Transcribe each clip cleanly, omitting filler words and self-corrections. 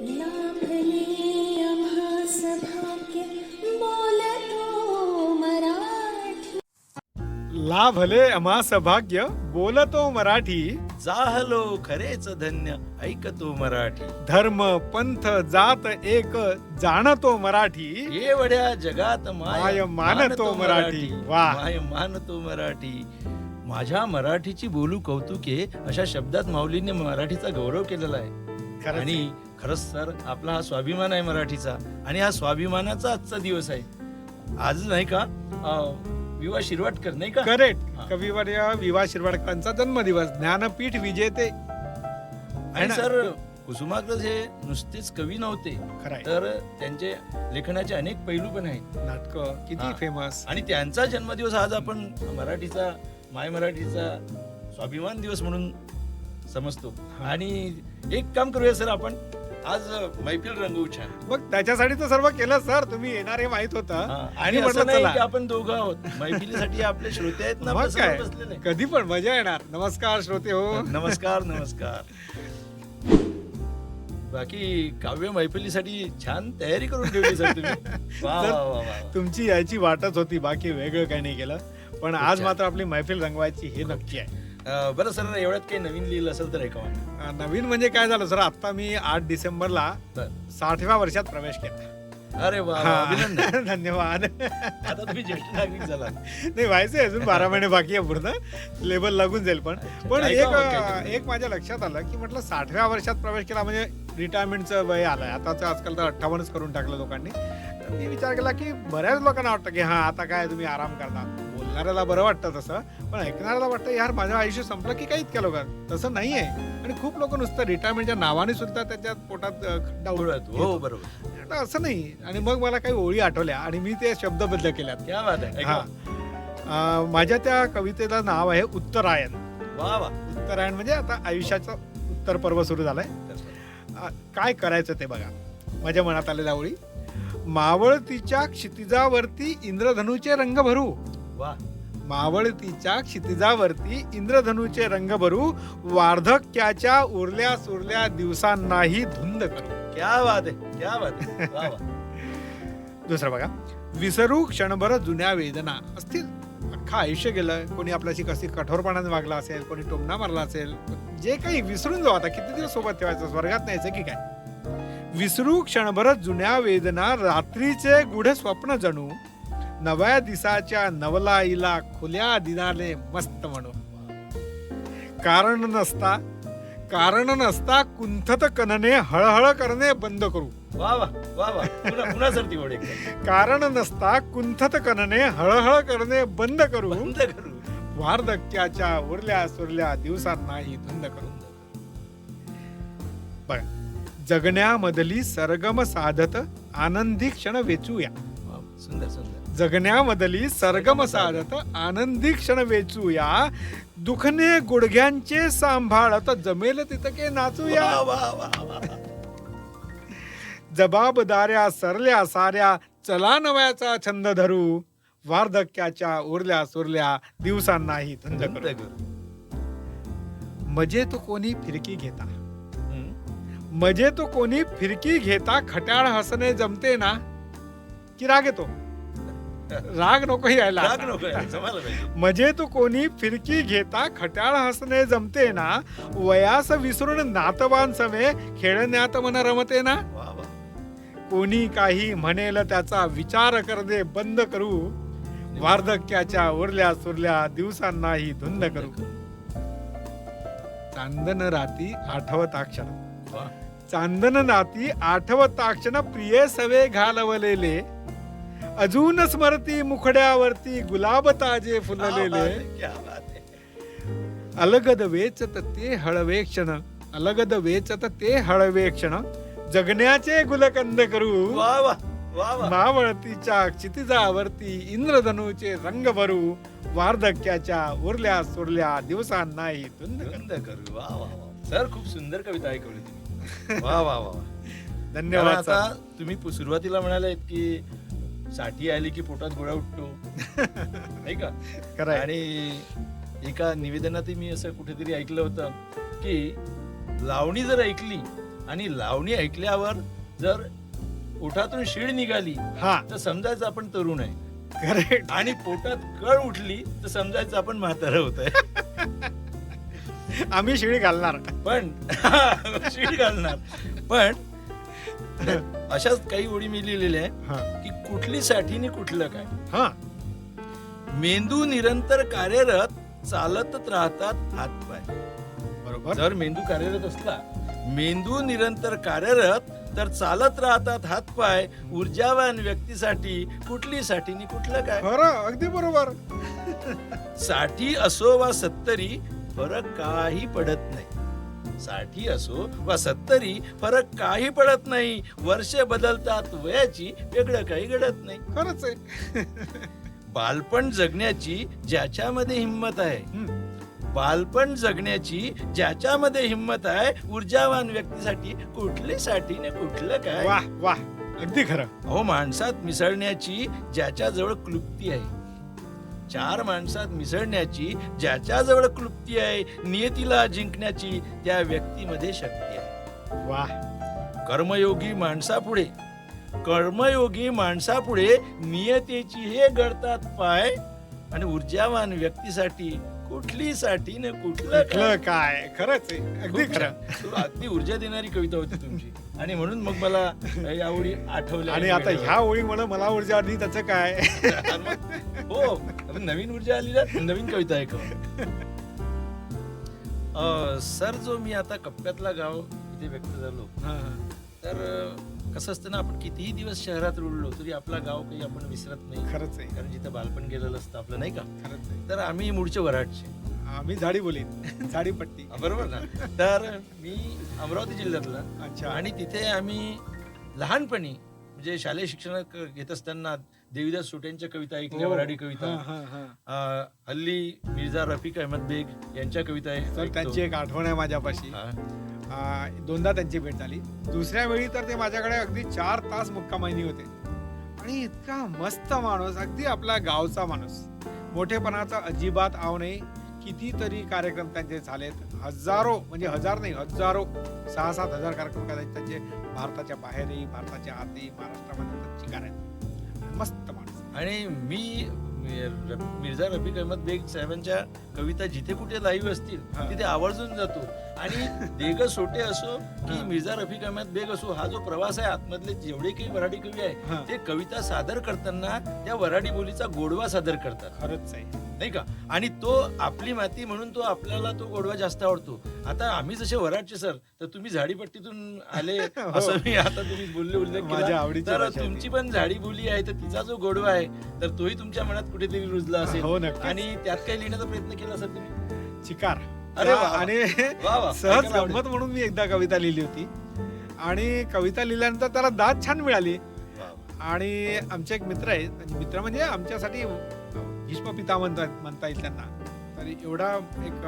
लाभले आम्हास भाग्य बोलतो मराठी. लाभले आम्हास भाग्य बोलतो मराठी. जाहलो खरेच धन्य ऐकतो मराठी. धर्म पंथ जात एक जाणतो मराठी. एवढ्या जगात माय मानतो मराठी. वाह. माय मानतो मराठी. माझ्या मराठीची बोलू कौतुके अशा शब्दात माऊलींनी मराठीचा गौरव केलेला आहे. खरंच. आणि खरंच सर आपला हा स्वाभिमान आहे मराठीचा, आणि हा स्वाभिमानाचा आजचा दिवस आहे. आज नाही का विवा शिरवाटकर नाही का? करेक्ट. हा. कविवर्य विवा शिरवाडकरांचा जन्मदिवस. ज्ञानपीठ विजेते. आणि सर कुसुमाग्रज हे नुसतेच कवी नव्हते, खरंय. तर त्यांचे लेखनाचे अनेक पैलू पण आहेत. नाटक किती हा. फेमस. आणि त्यांचा जन्मदिवस आज आपण मराठीचा माय मराठीचा स्वाभिमान दिवस म्हणून समजतो. हा. आणि एक काम करूया सर, आपण आज मैफिल रंगवू छान. मग त्याच्यासाठी तर सर्व केलं सर. तुम्ही येणार हे माहित होतं. आणि म्हटलं असं नाही चला. की आपण दोघं आहोत, मैफिलीसाठी आपले श्रोते आहेत ना मग आपल्या काय, समोर बसलेले. कधी पण मजा येणार. नमस्कार श्रोते हो. नमस्कार नमस्कार. बाकी काव्य मैफिलीसाठी छान तयारी करून ठेवली सर तुम्ही. वा वा वा वा. तुमची याची वाटच होती, बाकी वेगळं काही नाही केलं. पण आज छान. मात्र आपली मैफिल रंगवायची हे नक्की आहे. बरं सर, एवढ्यात काही नवीन लिहिलं असेल तर ऐका मला. नवीन म्हणजे काय झालं सर, आता मी 8 डिसेंबरला तर 60व्या वर्षात प्रवेश केला. अरे वा वा, हा. अभिनंदन. धन्यवाद. आता तुम्ही ज्येष्ठ नागरिक झाला. नाही व्हायचंय, अजून 12 महिने बाकी आहे, पूर्ण लेबल लागून जाईल. पण एक माझ्या लक्षात आलं की म्हटलं 60व्या वर्षात प्रवेश केला म्हणजे रिटायरमेंटचं वय आलंय. आताच आजकाल तर 58च करून टाकलं लोकांनी. तर मी विचार केला की बऱ्याच लोकांना वाटतं की हा आता काय तुम्ही आराम करता. बोलणाऱ्याला बरं वाटतं तसं, पण ऐकणाऱ्याला वाटतं यार माझं आयुष्य संपलं की काय इतक्या लोकांना. तसं नाही आहे. आणि खूप लोक नुसतं रिटायरमेंटच्या नावाने सुद्धा त्याच्यात पोटात खड्डा उडवत. हो बरोबर. असं नाही. आणि मग मला काही ओळी आठवल्या आणि मी ते शब्द बदल केल्यात. क्या बात आहे. हा. माझ्या त्या कवितेला नाव आहे उत्तरायण. वा वा. उत्तरायण म्हणजे आता आयुष्याचं उत्तर पर्व सुरू झालंय. काय करायचं ते बघा. माझ्या मनात आलेल्या ओळी. मावळतीच्या क्षितिजावरती इंद्रधनुचे रंग भरू. वा. मावळतीच्या क्षितिजावरती इंद्रधनुचे रंग भरू. वार्धक्याच्या उरल्या सुरल्या दिवसांनाही धुंद करू. क्या बात आहे. क्या बात आहे. वा वा. दुसरं बघा. विसरू क्षणभर जुन्या वेदना असतील. अख्खा आयुष्य गेलं, कोणी आपल्याशी कशी कठोरपणाने वागला असेल, कोणी टोमणा मारला असेल, जे काही विसरून जाऊ. आता किती दिवस सोबत ठेवायचं, स्वर्गात न्यायचं की काय. विसरू क्षणभर जुन्या वेदना, रात्रीचे गूढ स्वप्न जणू. नव्या दिसाच्या नवलाईला खुल्या दिनाले मस्त म्हणू. कारण नसता कुंठत कनने हळहळ करणे बंद करू. वा वा वा वा. पुन्हा सर ती ओढ एकदम. कारण नसता कुंठत कनने हळहळ करणे बंद करू. बंद करू. वार्धक्याच्या उरल्या सुरल्या दिवसांनाही धुंद करू. बघा. जगण्यामधली सरगम साधत आनंदी क्षण वेचूया. वा, सुंदर सुंदर. जगण्यामधली सरगम साधत आनंदी क्षण वेचूया. दुखणे गुडघ्यांचे सांभाळत जमेल तितके नाचूया. वा वा वा वा. जबाबदाऱ्या सरल्या साऱ्या चला नव्याचा छंद धरू. वार्धक्याच्या उरल्या सुरल्या दिवसांनाही धुंद बंद करू. करू. मजे तो कोणी फिरकी घेता. हम्म. मजे तो कोणी फिरकी घेता. खट्याळ हसणे जमते ना की राग येतो. राग नको यायला. राग नको यायला, जमायला पाहिजे. मजे तो कोणी फिरकी घेता. खट्याळ हसणे जमते ना. वयास विसरून नातवान समे खेळण्यात मन रमते ना. वा वा. कोणी काही म्हणेल त्याचा विचार करणे बंद करू. वार्धक्याच्या उरल्या सुरल्या दिवसांनाही धुंद करू. चांदन राती आठवताक्षण. वा. चांदन नाती आठवताक्षण प्रिय सवे घालवलेले. अजून स्मरती मुखड्यावरती गुलाब ताजे फुललेले. क्या बात आहे. अलगद वेचत ते हळवे क्षण. अलगद वेचत ते हळवे क्षण. जगण्याचे गुलकंद करू. वा वा वा वा. मावळतीच्या क्षितिजावरती इंद्रधनुचे रंग भरू. वार्धक्याच्या उरल्या सुरल्या दिवसांनाही धुंद करू. बंद करू. वा वा वा. सर खूप सुंदर कविता ऐकवली तुम्ही. वा वा वा. धन्यवाद आता सर. तुम्ही सुरुवातीला म्हणाले की साठी आली की पोटात गोळा उठतो, नाही का? खरं आहे. आणि एका निवेदनात मी असं कुठेतरी ऐकलं होतं की लावणी जर ऐकली आणि लावणी ऐकल्यावर जर ओठातून शीळ निघाली हा तर समजायचं आपण तरुण आहे, करेक्ट. आणि पोटात कळ उठली तर समजायचं आपण म्हातारं होत आहे. आम्ही शिळी घालणार. पण शीळ घालणार. पण अशाच काही ओळी मी लिहिलेल्या आहे हा की कुठली साठी नि कुठलं काय. हा मेंदू निरंतर कार्यरत, चालतच राहतात हातपाय. बरोबर. जर मेंदू कार्यरत असला, मेंदू निरंतर कार्यरत तर चालत राहतात हातपाय. ऊर्जावान व्यक्तीसाठी कुठली साठी नि कुठलं काय. खरं, अगदी बरोबर. साठी असो वा 70 फरक काही पडत नाही. 60 असो वा 70 फरक काही पडत नाही. वर्ष बदलतात वयाची, वेगळं काही घडत नाही. खरंच आहे. बालपण जगण्याची ज्याच्यामध्ये हिंमत आहे, हम्म. बालपण जगण्याची ज्याच्यामध्ये हिंमत आहे, ऊर्जावान व्यक्तीसाठी कुठली साठी ने कुठलं काय. वा वा, अगदी खरं. अहो, माणसात मिसळण्याची ज्याच्याजवळ क्लुप्ती आहे, 4 माणसात मिसळण्याची ज्याच्याजवळ क्लुप्ती आहे, नियतीला जिंकण्याची त्या व्यक्तीमध्ये शक्ती आहे. वा. कर्मयोगी माणसापुढे, कर्मयोगी माणसापुढे नियतीची हे गळतात पाय. आणि ऊर्जावान व्यक्तीसाठी कुठली साठी ने कुठलं काय. कुठलं काय. खरंच आहे, अगदी खूप खरं. छान. अगदी ऊर्जा देणारी कविता होती तुमची, आणि म्हणून मग मला या ओळी आठवल्या. आणि आता ह्या ओळी मला ऊर्जा आली, त्याचं काय. हो, आता नवीन ऊर्जा आली ना, नवीन कविता आहे का. सर, जो मी आता कप्प्यातला गाव इथे व्यक्त झालो, हा, हा. तर कसं असतं ना, आपण कितीही दिवस शहरात रुळलो तरी आपला गाव काही आपण विसरत नाही. खरंच आहे, कारण जिथं बालपण गेलेलं असतं आपलं, नाही का. खरंच आहे. तर आम्ही मूळचे वराडचे. आम्ही झाडी बोलीन, झाडीपट्टी. बरोबर ना. तर मी अमरावती जिल्ह्यातला, अच्छा. आणि तिथे आम्ही लहानपणी म्हणजे शालेय शिक्षण घेत असताना देवीदास सोटेंच्या कविता ऐकल्या, हो. वराडी कविता. हा, हा, हा. हल्ली मिर्झा रफिक अहमद बेग यांच्या कविता तर ऐकतो. त्यांची एक आठवण आहे माझ्यापाशी. हा. दोनदा त्यांची भेट झाली. दुसऱ्या वेळी तर ते माझ्याकडे अगदी 4 तास मुक्कामाईनी होते. आणि इतका मस्त माणूस, अगदी आपला गावचा माणूस, मोठेपणाचा अजिबात आव नाही. कितीतरी कार्यक्रम त्यांचे झालेत, हजारो, म्हणजे हजार नाही, हजारो, 6-7 हजार कार्यक्रम कदाचित त्यांचे भारताच्या बाहेरही, भारताच्या आतही, महाराष्ट्रामध्ये त्यांची आहेत. मस्त माणूस. आणि मी मिर्झा रफिक अहमद बेग साहेबांच्या कविता जिथे कुठे लाईव्ह असतील हा. तिथे आवर्जून जातो. आणि देग सोटे असो की हा. मिर्झा रफिक अहमद बेग असो, हा जो प्रवास आहे, आतमधले जेवढे काही वराडी कवी हा. आहे ते कविता सादर करताना त्या वराडी बोलीचा गोडवा सादर करतात, खरंच आहे. नाही का. आणि तो आपली माती म्हणून तो आपल्याला तो गोडवा जास्त आवडतो. आता आम्ही जसे वराडचे सर, तर तुम्ही झाडीपट्टीतून आले असं मी आता तुम्ही बोलले, उल्लेख माझ्या केला. आवडीची तर भाषा आहे ती. तुमची पण झाडी बोली आहे, तर तिचा जो गोडवा आहे तर तोही तुमच्या मनात कुठेतरी रुजला असेल. हो, नक्कीच. आणि त्यात काही लिहिण्याचा प्रयत्न केला असेल तुम्ही. चिकार. अरे वा, वा. आणि वा वा, सहज ऐकायला आवडेल. गंमत म्हणून मी एकदा कविता लिहिली होती. आणि कविता लिहिल्यानंतर त्याला दाद छान मिळाली. वा, वा. आणि आमचे एक मित्र आहेत, मित्र म्हणजे आमच्यासाठी भीष्म पिता म्हणता येईल त्यांना. तर एवढा एक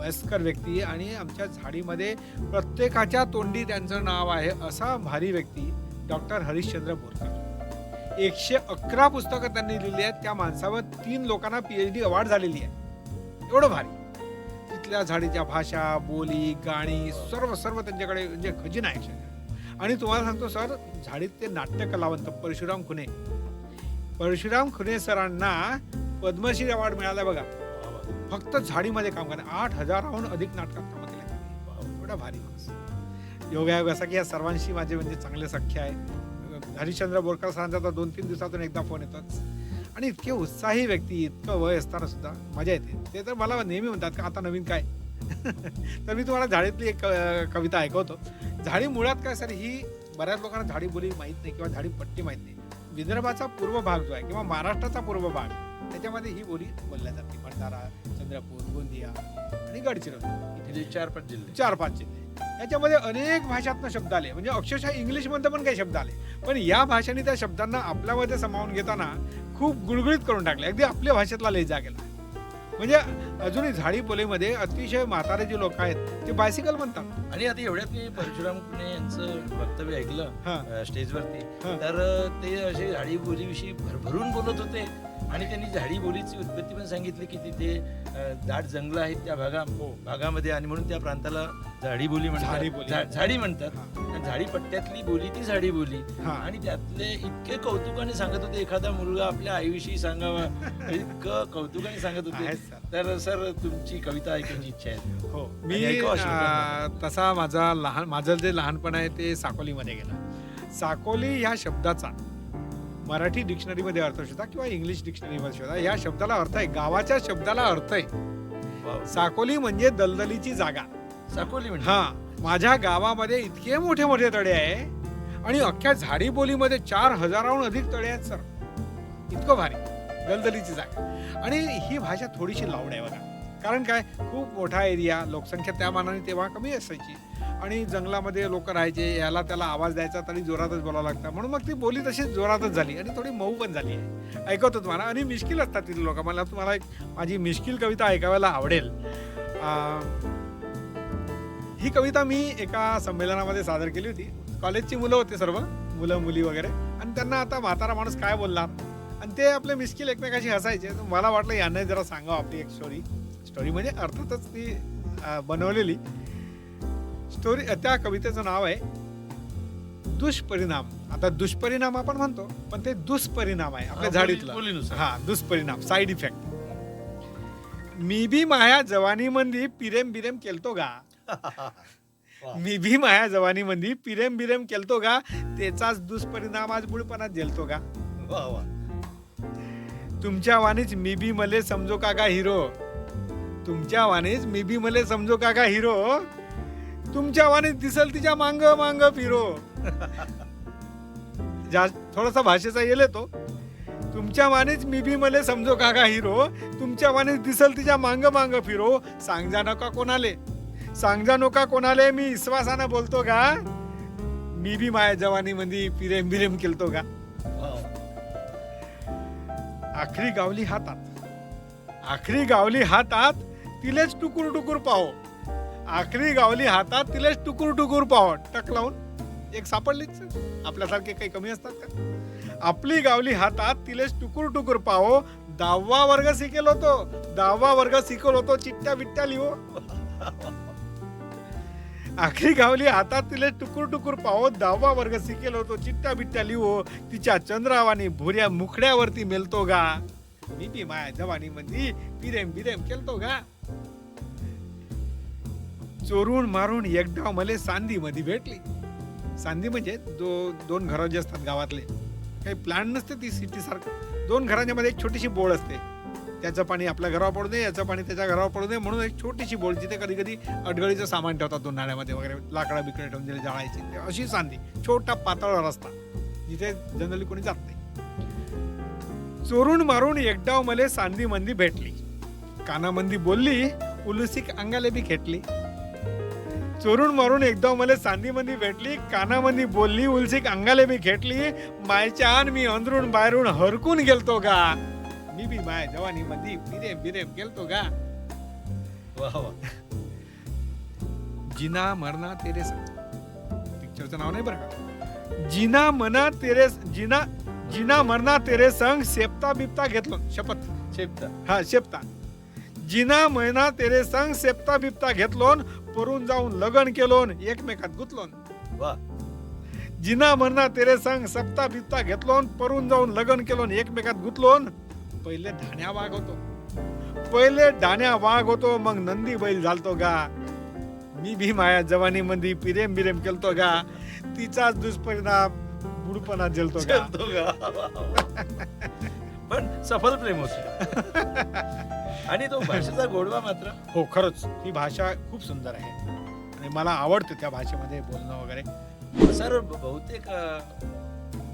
वयस्कर व्यक्ती, आणि आमच्या झाडीमध्ये प्रत्येकाच्या तोंडी त्यांचं नाव आहे, असा भारी व्यक्ती डॉक्टर हरिश्चंद्र बोरकर. 111 पुस्तकं त्यांनी लिहिली आहेत. त्या माणसावर 3 लोकांना PhD अवॉर्ड झालेली आहे. एवढं भारी. तिथल्या झाडीच्या भाषा, बोली, गाणी, सर्व सर्व त्यांच्याकडे म्हणजे खजिना आहे अक्षरशः. आणि तुम्हाला सांगतो सर, झाडीत ते नाट्य कलावंत परशुराम खुने सरांना पद्मश्री अवॉर्ड मिळाला बघा, फक्त झाडीमध्ये काम करणे. 8,000हून अधिक नाटकात काम केले. एवढा भारी माणूस. योगायोग असा की या सर्वांशी माझे म्हणजे चांगले सख्य आहे. हरिश्चंद्र बोरकर सरांचा तर 2-3 दिवसातून एकदा फोन येतोच. आणि इतके उत्साही व्यक्ती, इतकं वय असताना सुद्धा मजा येते. ते तर मला नेहमी म्हणतात का आता नवीन काय. तर मी तुम्हाला झाडीतली एक कविता ऐकवतो. झाडी मुळात काय सर, ही बऱ्याच लोकांना झाडी बोली माहीत नाही किंवा झाडी पट्टी माहीत नाही. विदर्भाचा पूर्व भाग जो आहे किंवा महाराष्ट्राचा पूर्व भाग, त्याच्यामध्ये ही बोली बोलल्या जाते. भंडारा, चंद्रपूर, गोंदिया आणि गडचिरोली, इथे 4-5 जिल्हे. 4-5 जिल्हे. याच्यामध्ये अनेक भाषातनं शब्द आले, म्हणजे अक्षरशः इंग्लिशमध्ये पण काही शब्द आले. पण या भाषेने त्या शब्दांना आपल्यामध्ये सामावून घेताना खूप गुळगुळीत करून टाकले. अगदी आपल्या भाषेतला लय जा गेला. म्हणजे अजूनही झाडी बोलीमध्ये अतिशय म्हातारे जे लोक आहेत ते बायसिकल म्हणतात. आणि आता एवढ्यात मी परशुराम खुने यांचं वक्तव्य ऐकलं हा. स्टेजवरती. हा. तर ते असे झाडी बोलीविषयी भरभरून बोलत होते आणि त्यांनी झाडी बोलीची उत्पत्ती पण सांगितली की तिथे दाट जंगल आहेत त्या भागामध्ये आणि म्हणून त्या प्रांताला झाडी बोली झाडी म्हणतात बोली. झाडी म्हणतात. आणि झाडी पट्ट्यातली बोली ती झाडी बोली. हा. आणि त्यातले इतके कौतुकाने सांगत होते, एखादा मुलगा आपल्या आईविषयी सांगावा इतकं कौतुकाने सांगत होते. आहेत सर. तर सर तुमची कविता ऐकायची इच्छा आहे. हो आणि मी ऐकावं श्रोत्यांना. तसा माझं जे लहानपण आहे ते साकोलीमध्ये गेलं. साकोली ह्या शब्दाचा मराठी डिक्शनरीमध्ये अर्थ शोधा किंवा इंग्लिश डिक्शनरीमध्ये शोधा. या शब्दाला अर्थ आहे, गावाच्या शब्दाला अर्थ आहे. वाव. साकोली म्हणजे दलदलीची जागा. साकोली म्हणजे हा, माझ्या गावामध्ये इतके मोठे मोठे तळे आहे आणि अख्ख्या झाडी बोलीमध्ये 4000हून अधिक तळे आहेत सर. इतकं भारी दलदलीची जागा. आणि ही भाषा थोडीशी लाऊड आहे बघा. कारण काय, खूप मोठा एरिया, लोकसंख्या त्या मानाने तेव्हा कमी असायची आणि जंगलामध्ये लोक राहायचे, याला त्याला आवाज द्यायचा तरी जोरातच बोलावं लागतं. म्हणून मग ती बोली तशीच जोरातच झाली आणि थोडी मऊ पण झाली आहे. ऐकवतो तुम्हाला. आणि मिश्किल असतात तिथे लोक. मला तुम्हाला एक माझी मिश्किल कविता ऐकायला आवडेल. ही कविता मी एका संमेलनामध्ये सादर केली होती. कॉलेजची मुलं होते, सर्व मुलं मुली वगैरे. आणि त्यांना आता म्हातारा माणूस काय बोलणार, आणि ते आपले मिश्किल एकमेकाशी हसायचे. तर मला वाटलं यांना जरा सांगावं आपली एक स्टोरी म्हणजे अर्थातच ती बनवलेली स्टोरी. त्या कवितेचं नाव आहे दुष्परिणाम. आता दुष्परिणाम आपण म्हणतो, पण ते दुष्परिणाम आहे आपल्या झाडीतला. बोलीनुसार. हा, दुष्परिणाम, साईड इफेक्ट. मी बी माया जवानी मंदी पिरेम बिरेम केलतो गा. मी भी माया जवानी मंदी पिरेम बिरेम केलतो गा, त्याचाच दुष्परिणाम आज बुडपणात झेलतो गा. वा वा. तुमच्या वाणीच मी बी मले समजो काका हिरो. तुमच्या वाणीच मी बी मले समजो काका हिरो. तुमच्या वाणीच दिसल तिच्या मांग मांग फिरो. थोडासा भाषेचा येल येतो. तुमच्या वाणीच मी बी मले समजो काका हिरो. तुमच्या वाणीच दिसल तिच्या मांग मांग फिरो. सांगजा नका कोणाले, सांगजा नका कोणाले, मी विश्वासानं बोलतो का. मी बी माया जवानी मंदी पिरेम बिरेम केलतो का. आखरी गावली हातात, आखरी गावली हातात तिलेच टुकूर टुकूर पाहो. आखरी गावली हातात तिलेच टुकूर टुकूर पाहो. टक लावून एक सापडलीच. आपल्यासारखे काही कमी असतात का. आपली गावली हातात तिलेच टुकूर टुकूर पाहो. 10वा वर्ग शिकेल होतो, 10वा वर्ग शिकल होतो, चिट्ट्या बिट्ट्या लिहो. आखरी गावली हातात तिले टुकूर टुकूर पाहो. 10वा वर्ग शिकेल होतो, चिट्ट्या बिट्ट्या लिहो. तिच्या चंद्रावानी भुऱ्या मुखड्यावरती मेलतो गा. मी बी माया जवानी मंदी पिरेम बिरेम केलतो गा. चोरून मारून एकदा मले सांदी मध्ये भेटली. सांदी म्हणजे दोन घरं जे असतात गावातले, काही प्लॅन नसते ती सिटी सारखं. 2 घरांच्या मध्ये एक छोटीशी बोळ असते. त्याचं पाणी आपल्या घरावर पडू नये, याचं पाणी त्याच्या घरावर पडू नये, म्हणून एक छोटीशी बोळ, जिथे कधी कधी अडगळीचं सामान ठेवतात 2 नाण्यामध्ये वगैरे, लाकडा बिकडे ठेवून दिले जाळायची. अशी सांदी, छोटा पातळ रस्ता, जिथे जनरली कोणी जात नाही. चोरून मारून एकदा मले सांदी मंदी भेटली. कानामंदी बोलली, उलुसिक अंगाले बी खेटली. चोरून मारून एकदा मले सांदी मंदी भेटली. कानामंदी बोलली, उलसिक अंगाले बी खेटली. मायच्यान मी अंदरून बाहेरून हरकून गेलतो गा. मी बी माय जवानी मध्ये बिरेम बिरेम केलतो गा. वा वा. जिना मरना तेरे संग. पिक्चरचं नाव नाही बरं का. जिना मरना तेरे संग शेपता बिपता घेतलो. शपथ. शेपता. हा, शेपता. जिना मरना तेरे संग शेपता बिपता घेतलोन. परून जाऊन लगन केलोन, एकमेकात गुतलोन. वा. जिना मरना तेरे संग सप्ता बिपता घेतलोन. परून जाऊन लगन केलोन, एकमेकात गुतलोन. पहिले ढाण्या वाघ होतो, मग नंदी बैल झालतो गा. मी भी माया जवानी मंदी पिरेम बिरेम केलतो गा. तिचाच दुष्परिणाम बुडपणा झेलतो गा. पण सफल प्रेम होत. आणि तो भाषेचा गोडवा मात्र. हो, खरंच ही भाषा खूप सुंदर आहे आणि मला आवडतं त्या भाषेमध्ये बोलणं वगैरे. सर, बहुतेक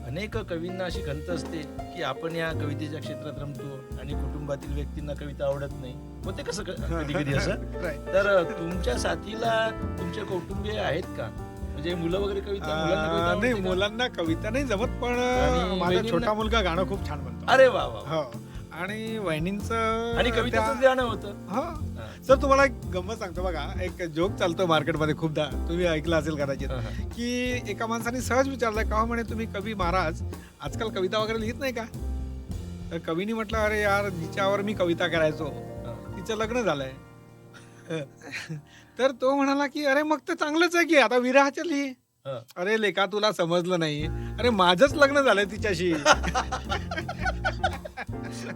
अनेक कवींना अशी खंत असते की आपण या कवितेच्या क्षेत्रात रमतो आणि कुटुंबातील व्यक्तींना कविता आवडत नाही. होते कसं कधी कधी असं. तर तुमच्या साथीला तुमचे कौटुंबीय आहेत का, म्हणजे मुलं वगैरे कविता? नाही, मुलांना कविता नाही जमत, पण माझा छोटा मुलगा गाणं खूप छान म्हणतो. अरे वा वा. हो, आणि वहिनींचं आणि कवितेचं गाणं होतं. हा सर, तुम्हाला एक गंमत सांगतो बघा. एक जोक चालतो मार्केटमध्ये खूपदा, तुम्ही ऐकला असेल कदाचित, की एका माणसाने सहज विचारलं, का म्हणे तुम्ही कवी महाराज आजकाल कविता वगैरे लिहित नाही का. तर कवीने म्हटलं अरे यार जिच्यावर मी कविता करायचो हा. तिचं लग्न झालंय. तर तो म्हणाला की अरे मग तर चांगलंच आहे की आता विरहाच्या लिही. हा. अरे लेका तुला समजलं नाही, अरे माझंच लग्न झालंय तिच्याशी.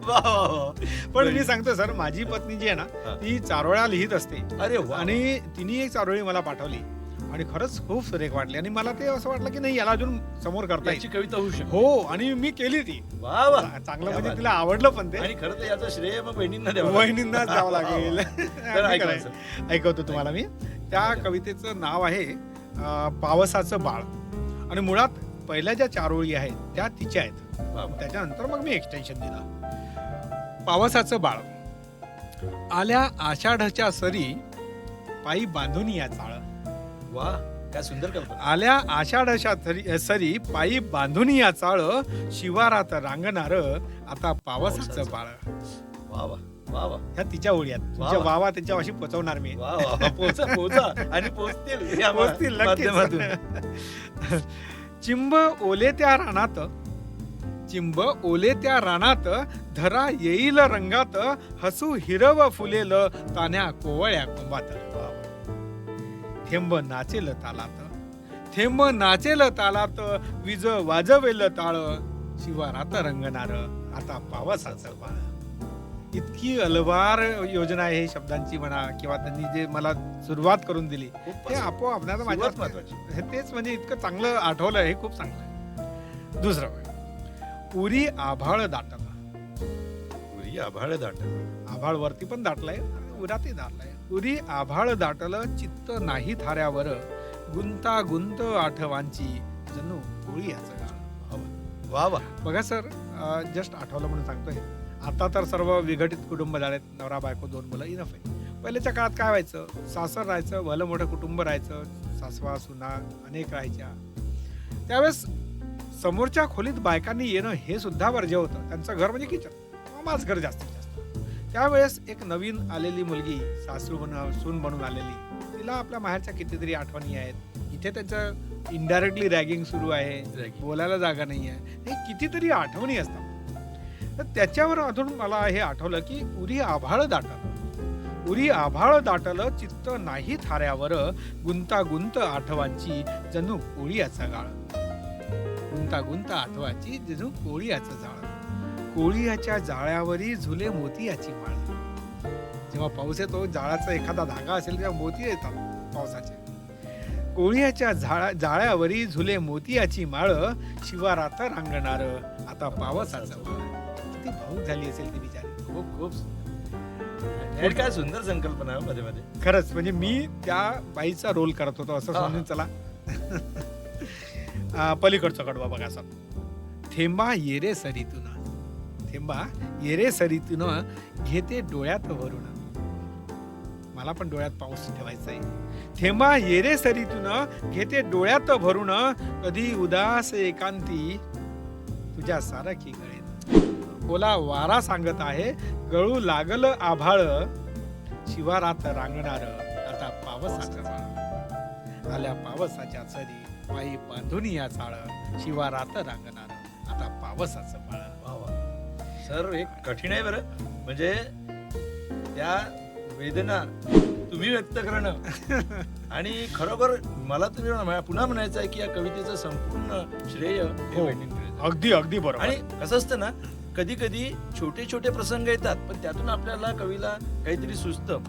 वा, वा, वा. पण मी सांगतो सर, माझी पत्नी जी आहे हा. ना ती चारोळ्या लिहित असते अरे वा. आणि तिने एक चारोळी मला पाठवली आणि खरंच खूप सुरेख वाटली आणि मला ते असं वाटलं की नाही याला अजून समोर करता याची येईल. कविता होऊ शकते. हो आणि मी केली ती. वा वा. चांगलं क्या म्हणजे बात. तिला आवडलं पण ते. आणि खरं तर याचं श्रेय मग बहिणींना द्यावं लागेल. वहिनींनाच द्यावं लागेल. तर अगदी ऐका खरं आहे. सर. ऐकवतो तुम्हाला मी. त्या कवितेचं नाव आहे पावसाचं बाळ आणि मुळात पहिल्या ज्या चार ओळी आहेत त्या तिच्या आहेत. वा, वा. त्याच्यानंतर मग मी एक्सटेन्शन दिलं. पावसाचं बाळ आल्या आषाढच्या सरी पायी बांधून या चाळ. वा, काय सुंदर कल्पना. आल्या आषाढच्या सरी पायी बांधून या चाळ शिवारात रांगणार आता पावसाचं बाळ. वा वा वा वा ह्या तिच्या ओळी आहेत. वा तुमच्या वा. वावा त्यांच्याशी पोचवणार मी. वा वा. पोचा पोचा आणि पोचतील या पोचतील माध्यमातून. नक्कीच. चिंब ओले त्या रानात, चिंब ओले त्या रानात धरा येईल रंगात हसू हिरव फुलेल तान्या कोवळ्या कुंभात. थेंब नाचेल तालात, थेंब नाचेल तालात विज वाजवेल टाळ शिवारात रंगणार आता पावसाचं बाळ. इतकी अलवार योजना आहे शब्दांची म्हणा किंवा त्यांनी जे मला सुरुवात करून दिली खूप हे आपोआप आपल्याला सुरुवात माझ्या महत्वाची. हे तेच म्हणजे इतकं चांगलं आठवलं हे खूप चांगलं आहे. दुसरं उरी आभाळ दाटला. पुरी आभाळ दाटलं. आभाळ वरती पण दाटलाय उरातही दाटलाय. उरी आभाळ दाटलं चित्त नाही थाऱ्यावर गुंतागुंत आठवांची जणू कोळी याचं गाळ. वा वा. बघा सर, जस्ट आठवलं म्हणून सांगतोय. आता तर सर्व विघटित कुटुंब झालेत, नवरा बायको 2 मुलं इनफ आहे. पहिल्याच्या काळात काय व्हायचं, सासर राहायचं, भलं मोठं कुटुंब राहायचं, सासवा सुना अनेक राहायच्या. त्यावेळेस समोरच्या खोलीत बायकांनी येणं हे सुद्धा वर्ज्य होतं. त्यांचं घर म्हणजे किचन, माझं घर जास्तीत जास्त. त्यावेळेस एक नवीन आलेली मुलगी सासू सून बनून आलेली, तिला आपल्या माहेरच्या कितीतरी आठवणी आहेत. इथे त्याचं इनडायरेक्टली रॅगिंग सुरू आहे, Ragging. बोलायला जागा नाही आहे, हे कितीतरी आठवणी असतात. तर त्याच्यावर अजून मला हे आठवलं की उरी आभाळ दाटलं, उरी आभाळ दाटलं चित्त नाही थाऱ्यावर गुंतागुंत आठवांची जणू कोळियाचा गाळ. गुंतागुंत आठवाची जणू कोळियाचं जाळ. कोळियाच्या जाळ्यावरी झुले मोतियाची माळ. जेव्हा पाऊस येतो, जाळाचा एखादा धागा असेल तेव्हा मोती येतात पावसाचे. कोळियाच्या जाळ्यावरी झुले मोतियाची माळ शिवारात रांगणार आता पावसाचं बाळ. किती भाऊक झाली असेल ती बिचारी. खूप खूप सुंदर. आणि काय सुंदर संकल्पना आहे मध्ये मध्ये. खरंच म्हणजे मी त्या बाईचा रोल करत होतो असं हा. समजून चला. पलीकडचा कडवा बघा सर. थेंबा येरे सरीतून, थेंबा येरे सरीतून घेते डोळ्यात भरून. मला पण डोळ्यात पाऊस ठेवायचा आहे. थेंबा येरे सरीतून घेते डोळ्यात भरून कधी उदास एकांती तुझ्या सारखी गळेत. ओला वारा सांगत आहे गळू लागलं आभाळ शिवारात रांगणार आता पावसाचं बाळ. आल्या पावसाच्या सरी पायी बांधून या चाळ शिवारात रांगणार आता पावसाचं बाळ. वा वा. सर एक कठीण आहे बरं, म्हणजे त्या वेदना तुम्ही व्यक्त करणं आणि खरोखर मला तुम्ही पुन्हा म्हणायचं आहे की या कवितेचं संपूर्ण श्रेय हे हो. वहिनींकडे जातं. अगदी अगदी बरोबर. आणि कसं असतं ना, कधी कधी छोटे छोटे प्रसंग येतात पण त्यातून आपल्याला कवीला काहीतरी सुचतं.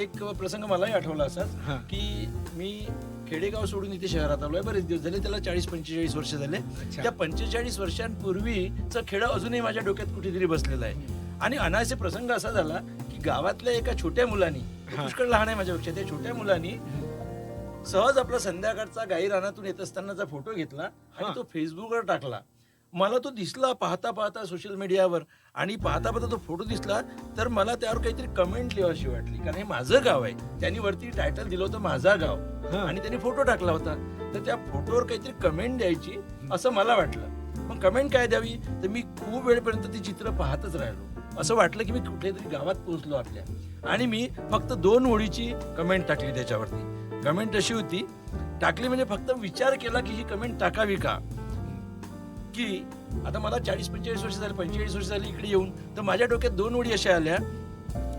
एक प्रसंग मलाही आठवला असाच हा. की मी खेडेगाव सोडून इथे शहरात आलोय, बरेच दिवस झाले, त्याला 40-45 वर्ष झाले. अच्छा. त्या 45 वर्षांपूर्वीचं खेळ अजूनही माझ्या डोक्यात कुठेतरी बसलेलं आहे. आणि अनायासे प्रसंग असा झाला की गावातल्या एका छोट्या मुलानी, हा. पुष्कळ लहान आहे माझ्यापेक्षा, त्या छोट्या मुलानी सहज आपला संध्याकाळचा गाई रानातून येत असतानाचा फोटो घेतला आणि हा. तो फेसबुकवर टाकला. मला तो दिसला पाहता पाहता सोशल मीडियावर, आणि पाहता पाहता तो फोटो दिसला तर मला त्यावर काहीतरी कमेंट लिहावीशी वाटली, कारण हे माझं गाव आहे. त्यांनी वरती टायटल दिलं होतं माझा गाव, हा. आणि त्यांनी फोटो टाकला होता. तर त्या फोटोवर काहीतरी कमेंट द्यायची असं मला वाटलं. मग कमेंट काय द्यावी, तर मी खूप वेळपर्यंत ती चित्र पाहतच राहिलो. असं वाटलं की मी कुठेतरी गावात पोहोचलो आपल्या, आणि मी फक्त 2 ओळीची कमेंट टाकली त्याच्यावरती. कमेंट अशी होती, टाकली म्हणजे फक्त विचार केला की ही कमेंट टाकावी का, की आता मला 40-45 वर्ष झाली, 45 वर्ष झाली इकडे येऊन, तर माझ्या डोक्यात 2 ओळी अशा आल्या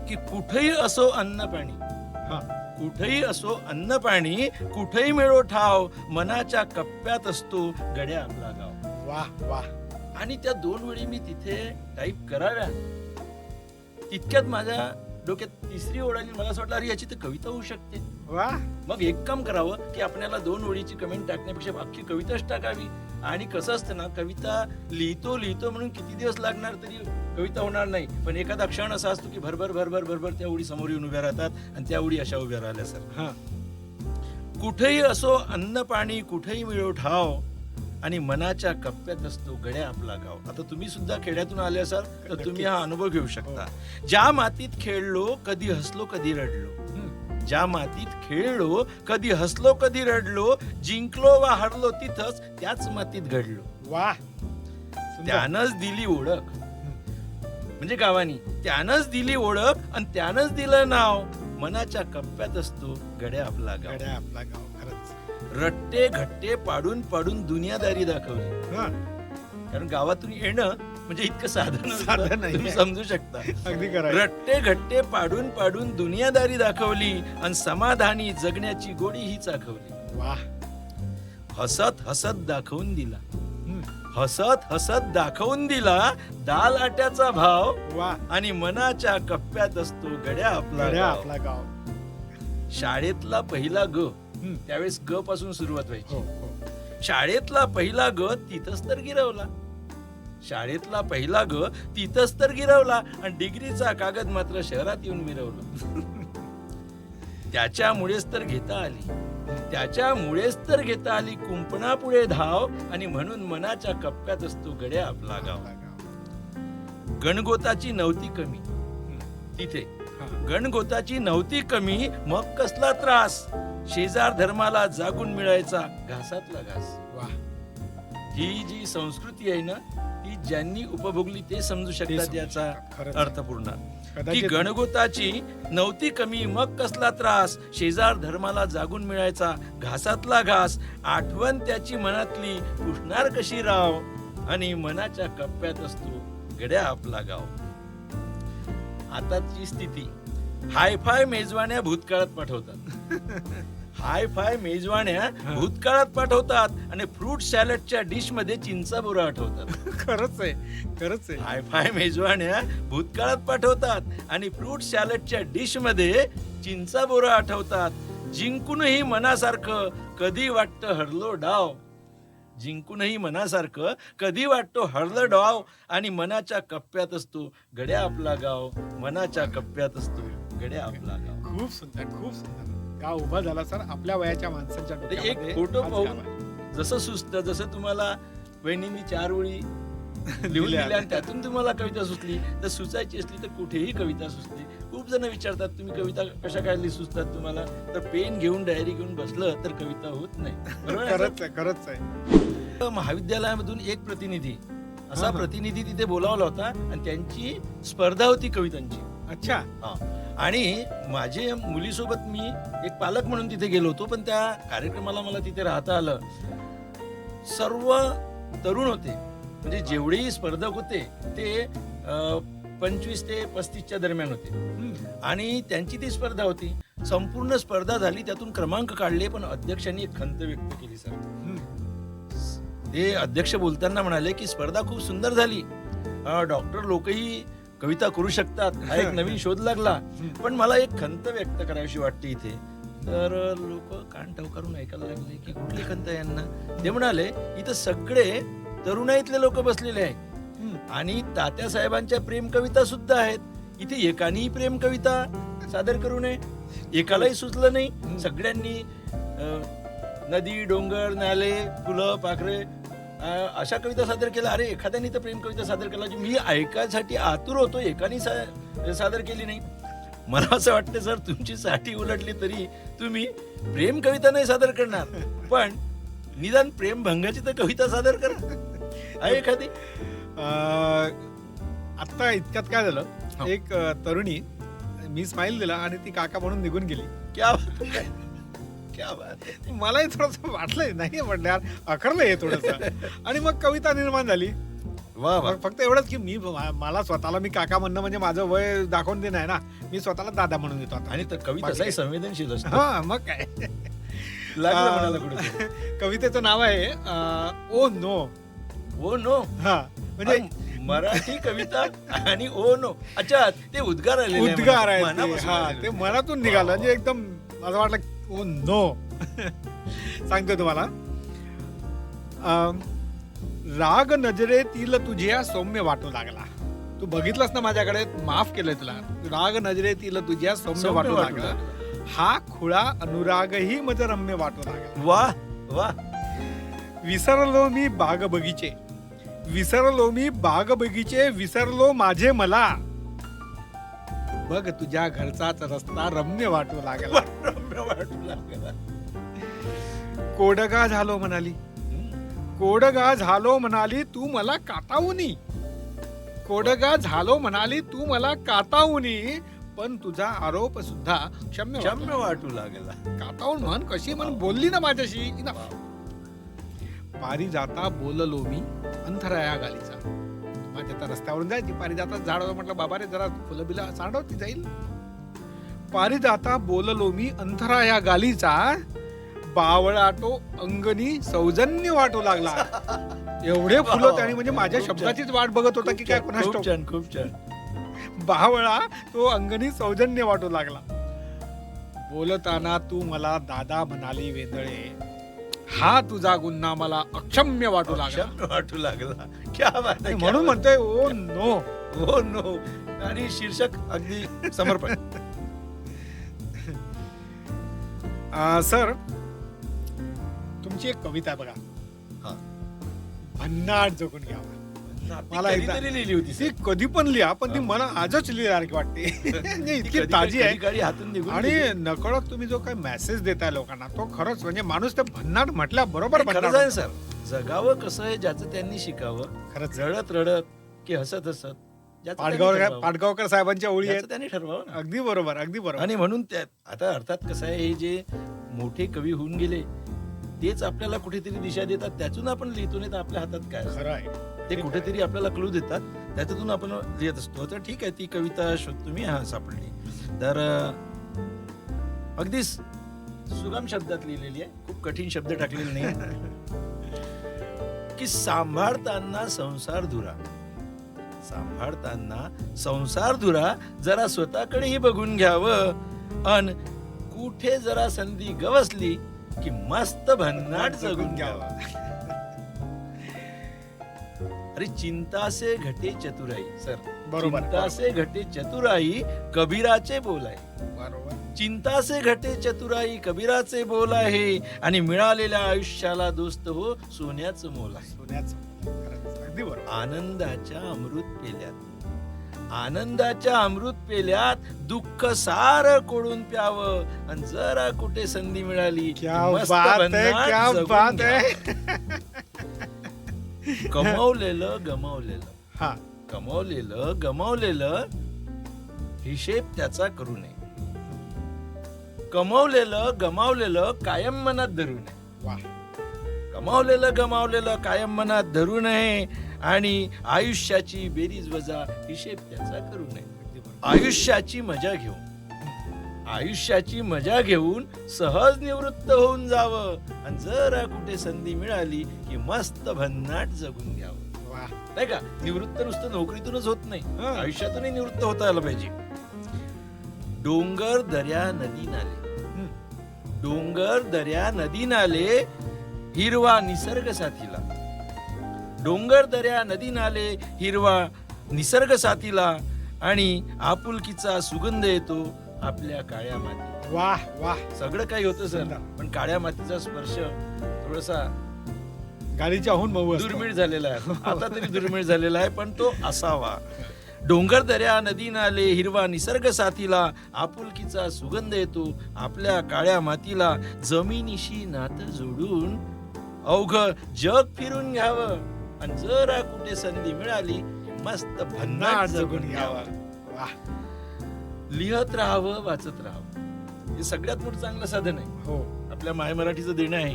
की कुठेही असो अन्न पाणी, हा कुठेही असो अन्न पाणी, कुठेही मिळो ठाव, मनाच्या कप्प्यात असतो गड्या आपला गाव. वा वा आणि त्या 2 वेळी मी तिथे टाईप कराव्या तितक्यात माझ्या डोक्यात तिसरी ओळ आली. मला असं वाटलं अरे याची तर कविता होऊ शकते. वा मग एक काम करावं की आपल्याला 2 ओळीची कमेंट टाकण्यापेक्षा अख्खी कविताच टाकावी. आणि कसं असतं ना, कविता लिहितो म्हणून किती दिवस लागणार तरी कविता होणार नाही, पण एखादा क्षण असा असतो की भरभर भरभर भरभर त्या ओळी समोर येऊन उभ्या राहतात आणि त्या ओळी अशा उभ्या राहिल्या सर. हा कुठेही असो अन्न पाणी, कुठेही मिळो ठाव, आणि मनाच्या कप्प्यात असतो गड्या आपला गाव. आता तुम्ही सुद्धा खेड्यातून आले असाल तर तुम्ही हा अनुभव घेऊ शकता. ज्या मातीत खेळलो कधी हसलो कधी रडलो, ज्या मातीत खेळलो कधी हसलो कधी रडलो, जिंकलो वा हरलो तिथंच त्याच मातीत घडलो. वा त्यानंच दिली ओळख, म्हणजे गावानी त्यानंच दिली ओळख आणि त्यानंच दिलं नाव, मनाच्या कप्प्यात असतो गड्या आपला गाव. गड्या आपला गाव. खरंच रट्टे घट्टे पाडून पाडून दुनियादारी दाखवली. हा कारण गावातून येणं म्हणजे इतकं साधन साधन नाही. तुम्ही समजू शकता. अगदी खरं. रट्टे घट्टे पाडून पाडून दुनियादारी दाखवली आणि समाधानी जगण्याची गोडी ही चाखवली. वा हसत हसत दाखवून दिला, हम्म. हसत हसत दाखवून दिला दाल आट्याचा भाव, वा आणि मनाच्या कप्प्यात असतो गड्या आपला गड्या गाव. आपला गाव. शाळेतला पहिला ग, हम्म. त्यावेळेस ग पासून सुरुवात व्हायची. हो हो शाळेतला पहिला ग तिथंच तर गिरवला, शाळेतला पहिला ग तिथंच तर गिरवला, आणि डिग्रीचा कागद मात्र शहरात येऊन मिरवला. त्याच्यामुळेच तर घेता आली, त्याच्यामुळेच तर घेता आली कुंपणापुढे धाव, आणि म्हणून मनाच्या कप्प्यात असतो गड्या आपला गाव. आपला गाव. गणगोताची नव्हती कमी तिथे, हा. गणगोताची नव्हती कमी, मग कसला त्रास, शेजार धर्माला जागून मिळायचा घासातला घास. वा ही जी संस्कृती आहे ना, ती ज्यांनी उपभोगली ते समजू शकतात समजू याचा शकतात. खरंच. अर्थपूर्ण. की कदाचित गणगोताची नव्हती कमी, मग कसला त्रास, शेजार धर्माला जागून मिळायचा घासातला घास, आठवण त्याची मनातली पुसणार कशी राव, आणि मनाच्या कप्प्यात असतो गड्या आपला गाव. आताची स्थिती, हायफाय मेजवान्या भूतकाळात पाठवतात, हायफाय मेजवान्या भूतकाळात पाठवतात, आणि फ्रूट सॅलडच्या डिश मध्ये चिंचा बोरा आठवतात. खरंच आहे. खरंच आहे. हायफाय मेजवान्या भूतकाळात पाठवतात, आणि फ्रूट सॅलडच्या डिश मध्ये चिंचा बोरा आठवतात. जिंकूनही मनासारखं कधी वाटतं हरलो डाव, जिंकूनही मनासारखं कधी वाटतो हरलं डाव, आणि मनाच्या कप्प्यात असतो गड्या आपला गाव, मनाच्या कप्प्यात असतो गड्या आपला गाव. खूप सुंदर खूप सुंदर. गाव उभा झाला सर आपल्या वयाच्या माणसांच्या ते एक डोक्यामध्ये. फोटो हाच गाव आहे. पाहून जसं सुचतं, जसं तुम्हाला वहिनींनी 4 ओळी लिहून दिल्या. दिल्या आणि त्यातून तुम्हाला कविता सुचली, तर सुचायची असली तर कुठेही कविता सुचली. खूप जण विचारतात तुम्ही कविता कशा काय सुचतात तुम्हाला, तर पेन घेऊन डायरी घेऊन बसलं तर कविता होत नाही. बरोबर आहे खरंच आहे. खरंच आहे. महाविद्यालयामधून एक प्रतिनिधी, असा हा. प्रतिनिधी तिथे बोलावला होता, आणि त्यांची स्पर्धा होती कवितांची. अच्छा हा. आणि माझे मुलीसोबत मी एक पालक म्हणून तिथे गेलो होतो, पण त्या कार्यक्रमाला मला तिथे राहता आलं. सर्व तरुण होते, म्हणजे जेवढेही स्पर्धक होते ते 25 ते 35च्या दरम्यान होते, हम्म. आणि त्यांची ती स्पर्धा होती. संपूर्ण स्पर्धा झाली, त्यातून क्रमांक काढले, पण अध्यक्षांनी एक खंत व्यक्त केली सर. हम्म. ते अध्यक्ष बोलताना म्हणाले की स्पर्धा खूप सुंदर झाली, डॉक्टर लोकही कविता करू शकतात, हा एक नवीन शोध लागला, पण मला एक खंत व्यक्त करावीशी वाटते इथे. तर लोक कान टवकारून ऐकायला लागले की कुठली खंत आहे यांना. ते म्हणाले इथं सगळे तरुणाईतले लोक बसलेले आहेत, आणि तात्या साहेबांच्या प्रेम कविता सुद्धा आहेत, इथे एकानेही प्रेम कविता सादर करू नये. एकालाही सुचलं नाही. सगळ्यांनी नदी डोंगर नाले फुलं पाखरे अशा कविता सादर केल्या. अरे एखाद्याने तर प्रेम कविता सादर केला, मी ऐकायसाठी आतुर होतो, एकाने सादर केली नाही. मला असं वाटतं सर तुमची साठी उलटली तरी तुम्ही प्रेम कविता नाही सादर करणार, पण निदान प्रेम भंगाची तर कविता सादर करा. आहे एखादी? आता इतक्यात काय झालं, हो. एक तरुणी मी स्माइल दिला आणि ती काका म्हणून निघून गेली. क्या क्या बात आहे. मलाही थोडस वाटलंय नाही म्हटलं यार अखरलं हे थोडस आणि मग कविता निर्माण झाली. वा वा. फक्त एवढंच की मला स्वतःला मी काका म्हणणं म्हणजे माझं वय दाखवून देणं आहे ना. मी स्वतःला दादा म्हणून देतो आता. आणि तर कवी बाकी तसाही काय? संवेदनशील असतो. हा मग काय. लागलं म्हणाला कुठे. कवितेचं नाव आहे ओ नो. Oh no. हा म्हणजे मराठी कविता आणि ओ नो. अच्छा ते उद्गार आलेले आहे उद्गार आहे ते. मनापासून हा आलेले. ते मनातून निघालं म्हणजे एकदम माझं वाटलं ओ नो. सांगतो तुम्हाला. राग नजरेतील तुझ्या सौम्य वाटू लागला. तू बघितलंस ना माझ्याकडे माफ केलंय तुला. राग नजरेतील तुझ्या सौम्य वाटू लागला. हा खुळा अनुरागही मज रम्य वाटू लागला. वा वा. विसरलो मी बाग बगीचे. विसरलो मी बाग बगीचे. विसरलो माझे मला. बघ तुझ्या घरचाच रस्ता रम्य वाटू लागला. रम्य वाटू लागला. कोडगा झालो म्हणाली. कोडगा झालो म्हणाली तू मला कातावुनी. कोडगा झालो म्हणाली तू मला कातावुनी. पण तुझा आरोप सुद्धा क्षम्य क्षम्य वाटू लागला. कातावून म्हण कशी म्हण बोलली ना माझ्याशी. पारिजाता बोललो मी अंतराया गालीचा. माझ्या त्या रस्त्यावरून जायची पारिजाता झाड म्हटलं बाबा रे जरा फुलं बिला सांडवती जाईल. पारिजाता बोललो मी अंतराया गालीचा. बावळाटो अंगणी सौजन्य वाटू लागला. एवढे फुलं त्याने म्हणजे माझ्या शब्दाचीच वाट बघत होता की काय कोणास खूप ठाऊक. छान खूप छान. बावळा तो अंगणी सौजन्य वाटू लागला. बोलताना तू मला दादा म्हणाली वेदळे. हा तुझा गुन्हा मला अक्षम्य वाटू लागला. क्षम्य वाटू लागला. क्या बात आहे. म्हणून म्हणतोय ओ नो. Oh no. आणि शीर्षक अगदी समर्पण. सर तुमची एक कविता आहे बघा. हा. भन्नाट जगून घ्यावा. मला एकदा कधीतरी लिहिली होती ती कधी पण लिहा पण ती मला आजच लिहिल्यासारखी वाटते. म्हणजे इतकी ताजी आहे. गाडी हातून निघून आणि गेली. नकळत तुम्ही जो काही मेसेज देताय लोकांना तो खरंच म्हणजे माणूस ते भन्नाट म्हटल्या बरोबर खरंच आहे सर. जगावं कसं आहे ज्याचं त्यांनी शिकावं. खरंच रडत रडत की हसत हसत ज्याचं त्यांनी ठरवावं. पाडगावकर साहेबांच्या ओळी आहेत. ज्याचं त्यांनी ठरवावं ना. अगदी बरोबर अगदी बरोबर. आणि म्हणून त्या आता अर्थात कसं आहे हे जे मोठे कवी होऊन गेले तेच आपल्याला कुठेतरी दिशा देतात. त्यातून आपण लिहितो नाही तर आपल्या हातात काय असतं. खरं आहे. ते कुठेतरी आपल्याला क्लू देतात त्याच्यातून आपण लिहित असतो. तर ठीक आहे ती कविता शोधतो मी. हा सापडली. तर अगदीच सुगम शब्दात लिहिलेली आहे. खूप कठीण शब्द टाकलेले नाही. की सांभाळताना संसार धुरा. सांभाळताना संसार धुरा जरा स्वतःकडेही बघून घ्यावं. अन कुठे जरा संधी गवसली की मस्त भन्नाट जगून घ्यावा. अरे चिंता से घटे चतुराई. सर बरोबर. चिंता से घटे चतुराई कबीराचे बोल आहे. बरोबर. चिंता से घटे चतुराई कबीराचे बोल आहे. आणि मिळालेल्या आयुष्याला दोस्त हो सोन्याचं मोल आहे. सोन्याचं खरंच अगदी बरोबर. आनंदाच्या अमृत पेल्यात. आनंदाच्या अमृत पेल्यात दुःख सार कोडून प्यावं. आणि जरा कुठे संधी मिळाली की क्या मस्त बात है भन्नाट क्या जगून बात घ्यावं. है. कमावलेलं गमावलेलं. हा कमावलेलं गमावलेलं हिशेब त्याचा करू नये. कमावलेलं गमावलेलं कायम मनात धरू नये. वा. कमावलेलं गमावलेलं कायम मनात धरू नये. आणि आयुष्याची बेरीज वजा हिशेब त्याचा करू नये. आयुष्याची मजा घेऊन आयुष्याची मजा घेऊन सहज निवृत्त होऊन जावं. आणि जरा कुठे संधी मिळाली की मस्त भन्नाट जगून घ्यावं. वा. नाही का. निवृत्त नुसतं नोकरीतूनच होत नाही. हा. आयुष्यातूनही निवृत्त होता आलं पाहिजे. डोंगर दर्या नदी नाले. डोंगर दर्या नदी नाले हिरवा निसर्ग साथीला. डोंगर दर्या नदी नाले हिरवा निसर्ग साथीला. आणि आपुलकीचा सुगंध येतो आपल्या काळ्या मातीत. वा वा. सगळं काही होतं सर पण काळ्या मातीचा स्पर्श थोडासा गाडीच्या हून मऊ असतो. दुर्मिळ झालेला आहे. आता तरी दुर्मिळ झालेला आहे पण तो असावा. डोंगर दर्या नदी नाले हिरवा निसर्ग साथीला. आपुलकीचा सुगंध येतो आपल्या काळ्या मातीला. जमिनीशी नातं जोडून अवघ जग फिरून घ्यावं. आणि जरा कुठे संधी मिळाली मस्त भन्नाट जगून घ्यावं. वा. लिहत राहावं वाचत राहावं. हे सगळ्यात मोठं चांगलं साधन आहे. हो. आपल्या माय मराठीचं देणं आहे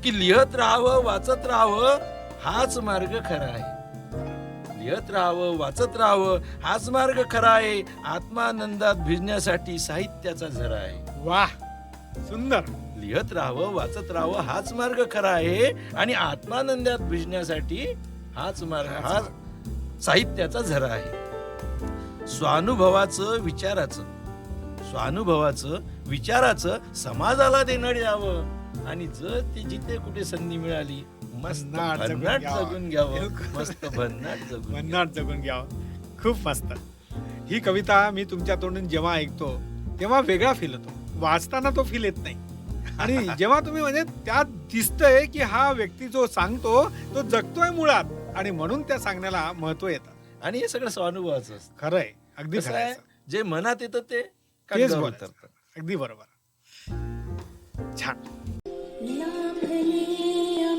की लिहत राहावं वाचत राहावं हाच मार्ग खरा आहे. लिहत राहावं वाचत राहावं हाच मार्ग खरा आहे. आत्मानंदात भिजण्यासाठी साहित्याचा झरा आहे. वा, सुंदर. लिहत राहावं वाचत राहावं हाच मार्ग खरा आहे आणि आत्मानंदात भिजण्यासाठी हाच मार्ग हा साहित्याचा झरा आहे. स्वानुभवाचं विचाराचं समाजाला देणं द्यावं आणि जर ती जिथे कुठे संधी मिळाली मस्त भन्नाट जगून भन्नाट घ्यावं. जगून घ्यावं. बिलकुल. मस्त भन्नाट जगून भन्नाट जगून घ्यावं. खूप मस्त. ही कविता मी तुमच्या तोंडून जेव्हा ऐकतो तेव्हा वेगळा फील होतो. वाचताना तो फील येत नाही. आणि जेव्हा तुम्ही म्हणजे त्यात दिसतंय की हा व्यक्ती जो सांगतो तो जगतोय मुळात आणि म्हणून त्या सांगण्याला महत्व येतं. आणि हे सगळं स्वानुभवाचं असतं. खरंय, अगदी कसं खरं आहे, आहे. जे मनात येतं ते तेच कागदावर बोलायचं. उतरतं. अगदी बरोबर. छान. लाभले